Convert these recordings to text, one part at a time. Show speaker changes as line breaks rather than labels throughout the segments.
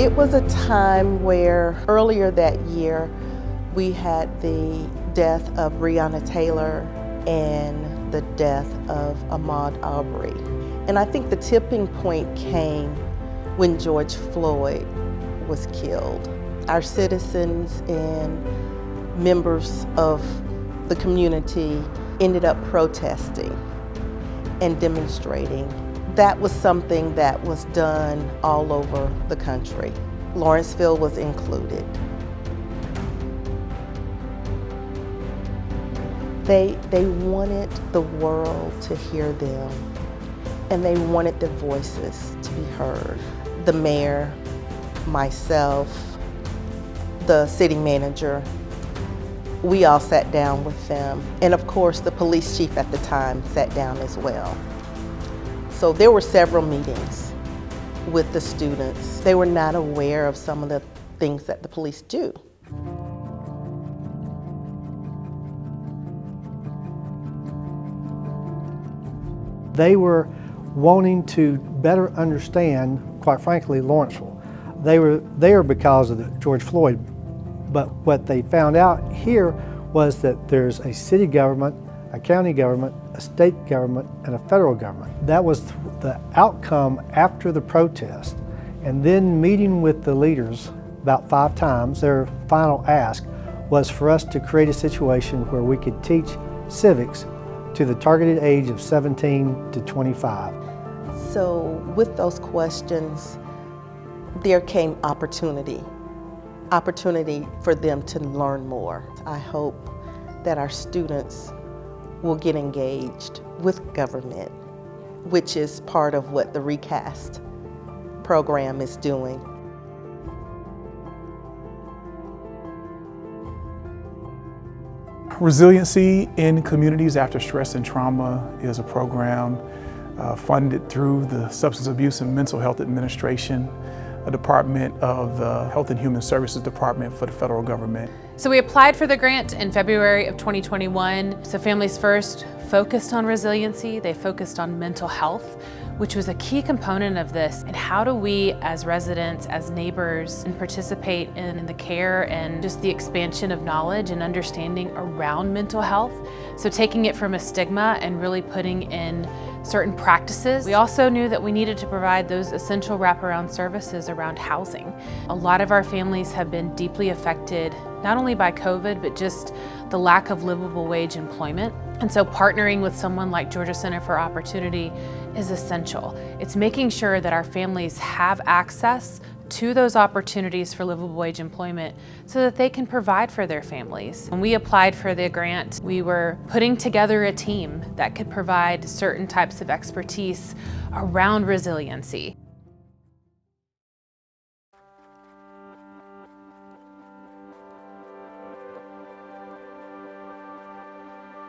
It was a time where earlier that year we had the death of Breonna Taylor and the death of Ahmaud Arbery. And I think the tipping point came when George Floyd was killed. Our citizens and members of the community ended up protesting and demonstrating. That was something that was done all over the country. Lawrenceville was included. They wanted the world to hear them, and they wanted their voices to be heard. The mayor, myself, the city manager, we all sat down with them. And of course, the police chief at the time sat down as well. So there were several meetings with the students. They were not aware of some of the things that the police do.
They were wanting to better understand, quite frankly, Lawrenceville. They were there because of the George Floyd, but what they found out here was that there's a city government, a county government, a state government, and a federal government. That was the outcome after the protest. And then meeting with the leaders about 5 times, their final ask was for us to create a situation where we could teach civics to the targeted age of 17 to 25.
So with those questions, there came opportunity for them to learn more. I hope that our students will get engaged with government, which is part of what the ReCAST program is doing.
Resiliency in Communities After Stress and Trauma is a program funded through the Substance Abuse and Mental Health Administration, a department of the Health and Human Services Department for the federal government.
So we applied for the grant in February of 2021. So Families First focused on resiliency, they focused on mental health, which was a key component of this. And how do we as residents, as neighbors, participate in the care and just the expansion of knowledge and understanding around mental health? So taking it from a stigma and really putting in certain practices. We also knew that we needed to provide those essential wraparound services around housing. A lot of our families have been deeply affected, not only by COVID, but just the lack of livable wage employment. And so partnering with someone like Georgia Center for Opportunity is essential. It's making sure that our families have access to those opportunities for livable wage employment so that they can provide for their families. When we applied for the grant, we were putting together a team that could provide certain types of expertise around resiliency.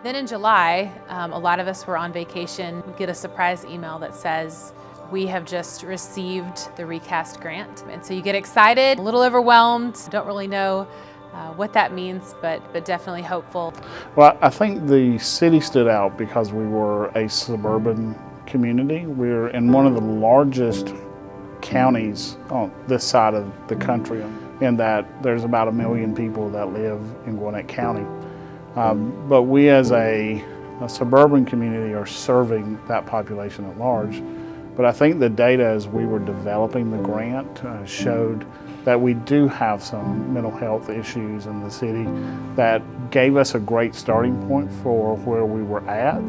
Then in July, a lot of us were on vacation. We get a surprise email that says, we have just received the ReCAST Grant. And so you get excited, a little overwhelmed, don't really know what that means, but definitely hopeful.
Well, I think the city stood out because we were a suburban community. We're in one of the largest counties on this side of the country, in that there's about 1 million people that live in Gwinnett County. But we as a suburban community are serving that population at large. But I think the data as we were developing the grant showed that we do have some mental health issues in the city that gave us a great starting point for where we were at,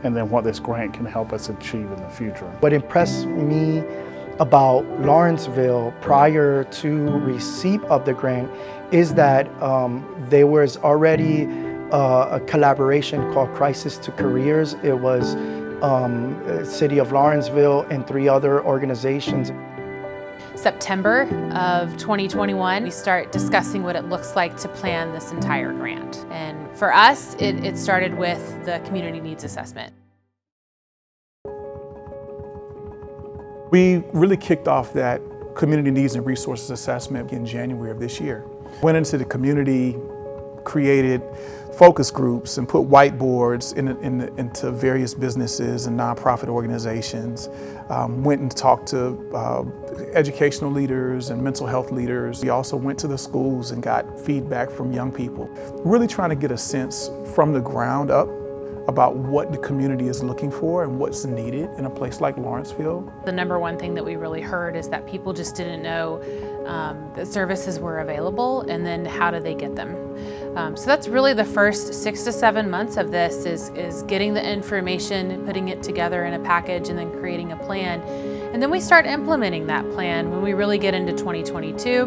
and then what this grant can help us achieve in the future.
What impressed me about Lawrenceville prior to receipt of the grant is that there was already a collaboration called Crisis to Careers. It was City of Lawrenceville and 3 other organizations.
September of 2021, we start discussing what it looks like to plan this entire grant. And for us, it started with the community needs assessment.
We really kicked off that community needs and resources assessment in January of this year. Went into the community created focus groups and put whiteboards into various businesses and nonprofit organizations. Went and talked to educational leaders and mental health leaders. We also went to the schools and got feedback from young people. Really trying to get a sense from the ground up about what the community is looking for and what's needed in a place like Lawrenceville.
The number one thing that we really heard is that people just didn't know that services were available, and then how do they get them. So that's really the first 6 to 7 months of this is getting the information, putting it together in a package, and then creating a plan. And then we start implementing that plan when we really get into 2022.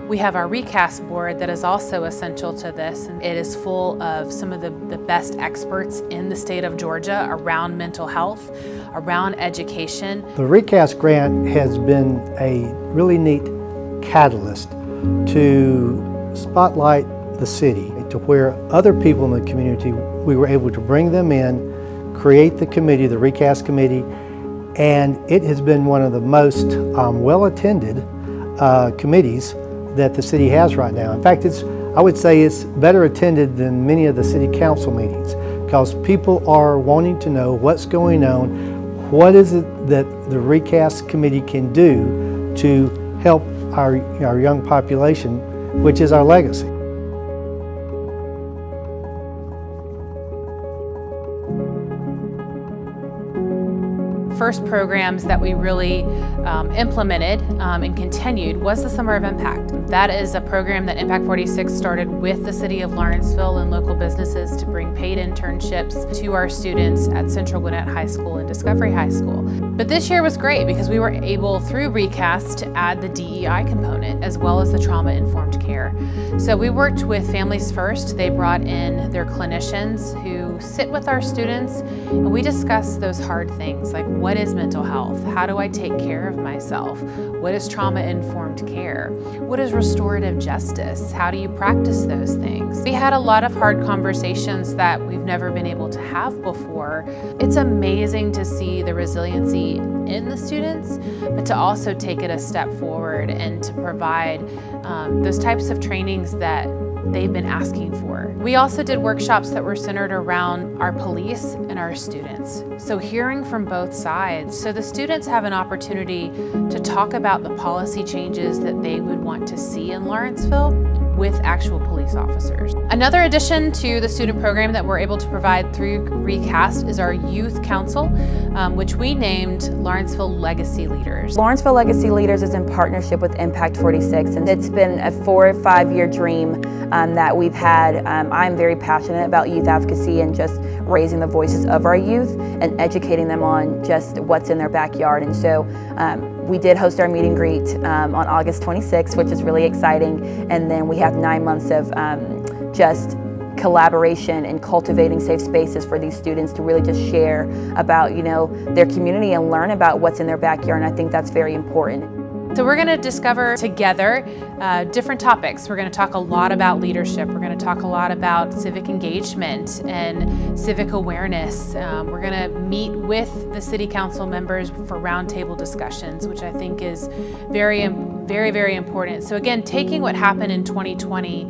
We have our ReCAST board that is also essential to this, and it is full of some of the best experts in the state of Georgia around mental health, around education.
The ReCAST Grant has been a really neat catalyst to spotlight the city, to where other people in the community, we were able to bring them in, create the committee, the ReCAST committee, and it has been one of the most well-attended committees that the city has right now. In fact, I would say it's better attended than many of the city council meetings, because people are wanting to know what's going on, what is it that the ReCAST committee can do to help our young population, which is our legacy.
First programs that we really implemented and continued was the Summer of Impact. That is a program that Impact 46 started with the City of Lawrenceville and local businesses to bring paid internships to our students at Central Gwinnett High School and Discovery High School. But this year was great because we were able, through ReCAST, to add the DEI component as well as the trauma-informed care. So we worked with Families First. They brought in their clinicians who sit with our students, and we discussed those hard things like, what is mental health? How do I take care of myself? What is trauma-informed care? What is restorative justice? How do you practice those things? We had a lot of hard conversations that we've never been able to have before. It's amazing to see the resiliency in the students, but to also take it a step forward and to provide those types of trainings that they've been asking for. We also did workshops that were centered around our police and our students. So hearing from both sides, so the students have an opportunity to talk about the policy changes that they would want to see in Lawrenceville with actual police officers. Another addition to the student program that we're able to provide through ReCAST is our Youth Council, which we named Lawrenceville Legacy Leaders.
Lawrenceville Legacy Leaders is in partnership with Impact 46, and it's been a 4 or 5 year dream that we've had. I'm very passionate about youth advocacy and just raising the voices of our youth and educating them on just what's in their backyard. And so we did host our meet and greet on August 26th, which is really exciting. And then we have 9 months of just collaboration and cultivating safe spaces for these students to really just share about, their community and learn about what's in their backyard. And I think that's very important.
So we're going to discover together different topics. We're going to talk a lot about leadership. We're going to talk a lot about civic engagement and civic awareness. We're going to meet with the city council members for roundtable discussions, which I think is very, very important. So again, taking what happened in 2020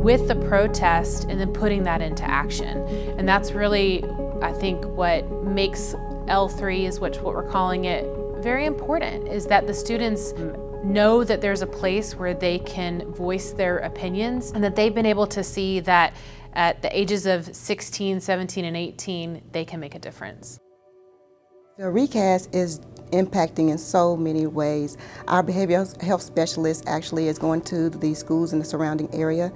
with the protest and then putting that into action. And that's really, I think, what makes L3 is what we're calling it very important, is that the students know that there's a place where they can voice their opinions, and that they've been able to see that at the ages of 16, 17, and 18, they can make a difference.
The ReCAST is impacting in so many ways. Our behavioral health specialist actually is going to the schools in the surrounding area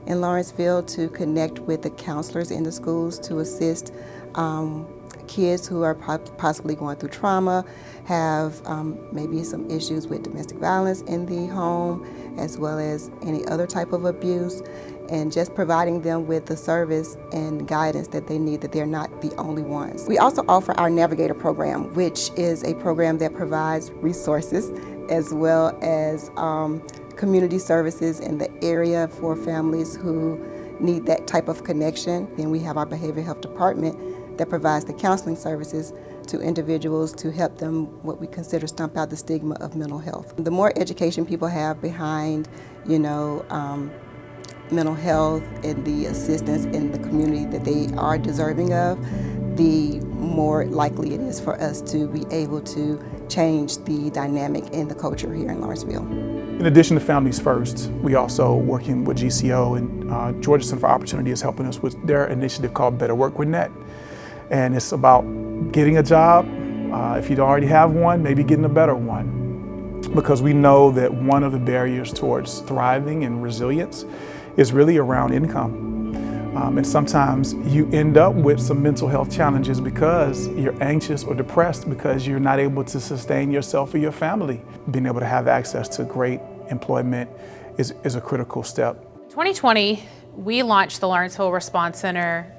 in Lawrenceville to connect with the counselors in the schools to assist kids who are possibly going through trauma, have maybe some issues with domestic violence in the home, as well as any other type of abuse, and just providing them with the service and guidance that they need, that they're not the only ones. We also offer our Navigator program, which is a program that provides resources as well as community services in the area for families who need that type of connection. Then we have our behavioral health department that provides the counseling services to individuals to help them, what we consider, stomp out the stigma of mental health. The more education people have behind, mental health and the assistance in the community that they are deserving of, the more likely it is for us to be able to change the dynamic in the culture here in Lawrenceville.
In addition to Families First, we also working with GCO, and Georgia Center for Opportunity is helping us with their initiative called Better Work with Net. And it's about getting a job. If you don't already have one, maybe getting a better one. Because we know that one of the barriers towards thriving and resilience is really around income. And sometimes you end up with some mental health challenges because you're anxious or depressed because you're not able to sustain yourself or your family. Being able to have access to great employment is a critical step.
2020, we launched the Lawrenceville Response Center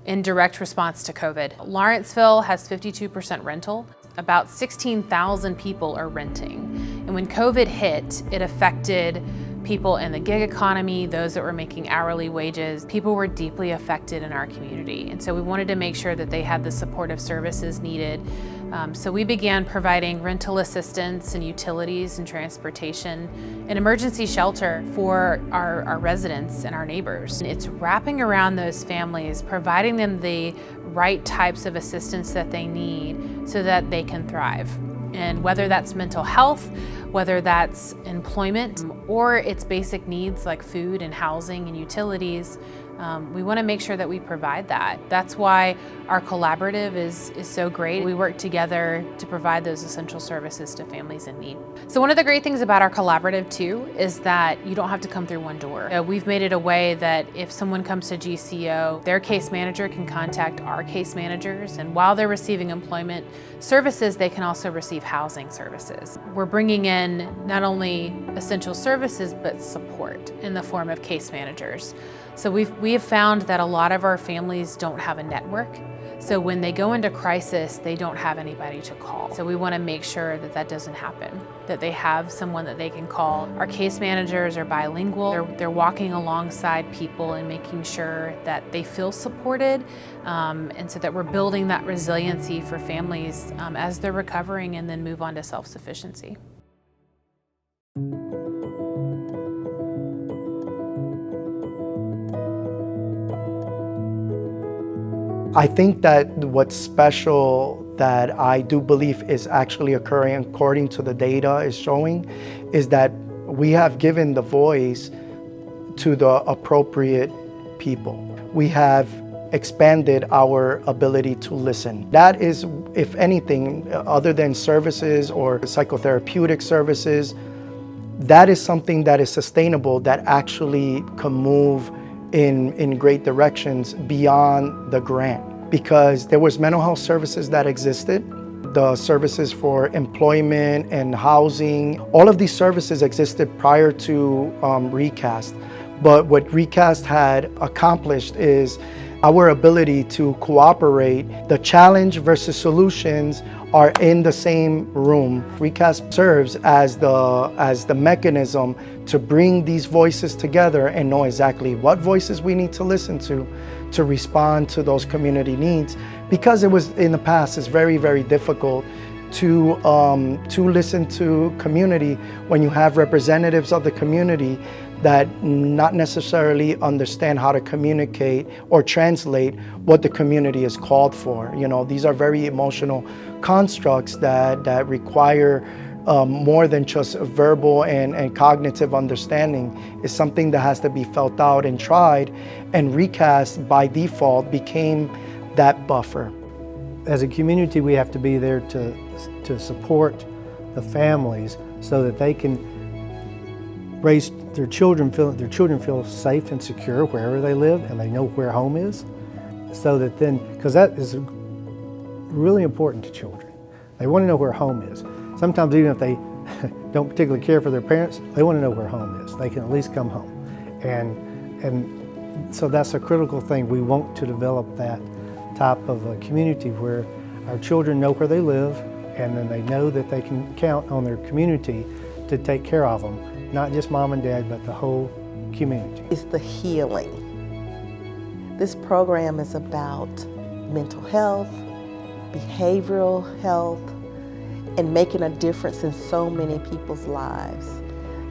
in direct response to COVID. Lawrenceville has 52% rental. About 16,000 people are renting. And when COVID hit, it affected people in the gig economy, those that were making hourly wages. People were deeply affected in our community. And so we wanted to make sure that they had the supportive services needed. So we began providing rental assistance and utilities and transportation and emergency shelter for our residents and our neighbors. And it's wrapping around those families, providing them the right types of assistance that they need so that they can thrive. And whether that's mental health, whether that's employment, or it's basic needs like food and housing and utilities, we want to make sure that we provide that. That's why our collaborative is so great. We work together to provide those essential services to families in need. So one of the great things about our collaborative too is that you don't have to come through one door. We've made it a way that if someone comes to GCO, their case manager can contact our case managers, and while they're receiving employment services, they can also receive housing services. We're bringing in not only essential services, but support in the form of case managers. So we have found that a lot of our families don't have a network. So when they go into crisis, they don't have anybody to call. So we want to make sure that that doesn't happen, that they have someone that they can call. Our case managers are bilingual. They're walking alongside people and making sure that they feel supported, and so that we're building that resiliency for families as they're recovering and then move on to self-sufficiency.
I think that what's special that I do believe is actually occurring according to the data is showing is that we have given the voice to the appropriate people. We have expanded our ability to listen. That is, if anything, other than services or psychotherapeutic services, that is something that is sustainable, that actually can move in great directions beyond the grant, because there was mental health services that existed, the services for employment and housing. All of these services existed prior to ReCAST, but what ReCAST had accomplished is our ability to cooperate. The challenge versus solutions are in the same room. ReCAST serves as the mechanism to bring these voices together and know exactly what voices we need to listen to respond to those community needs. Because it was in the past, it's very, very difficult to listen to community when you have representatives of the community that not necessarily understand how to communicate or translate what the community is called for. You know, these are very emotional constructs that require more than just verbal and cognitive understanding. It's something that has to be felt out and tried, and ReCAST by default became that buffer.
As a community, we have to be there to support the families so that they can raise their children feel safe and secure wherever they live, and they know where home is. So that then, because that is really important to children. They want to know where home is. Sometimes even if they don't particularly care for their parents, they want to know where home is. They can at least come home. And so that's a critical thing. We want to develop that type of a community where our children know where they live, and then they know that they can count on their community to take care of them. Not just mom and dad, but the whole community.
It's the healing. This program is about mental health, behavioral health, and making a difference in so many people's lives.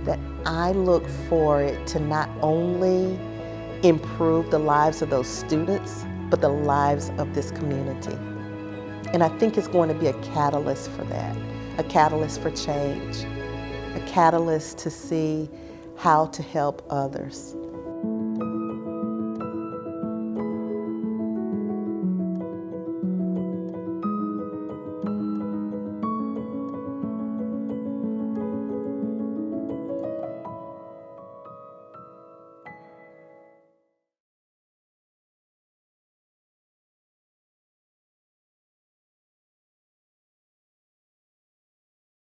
that I look for it to not only improve the lives of those students, but the lives of this community. And I think it's going to be a catalyst for that, a catalyst for change, a catalyst to see how to help others.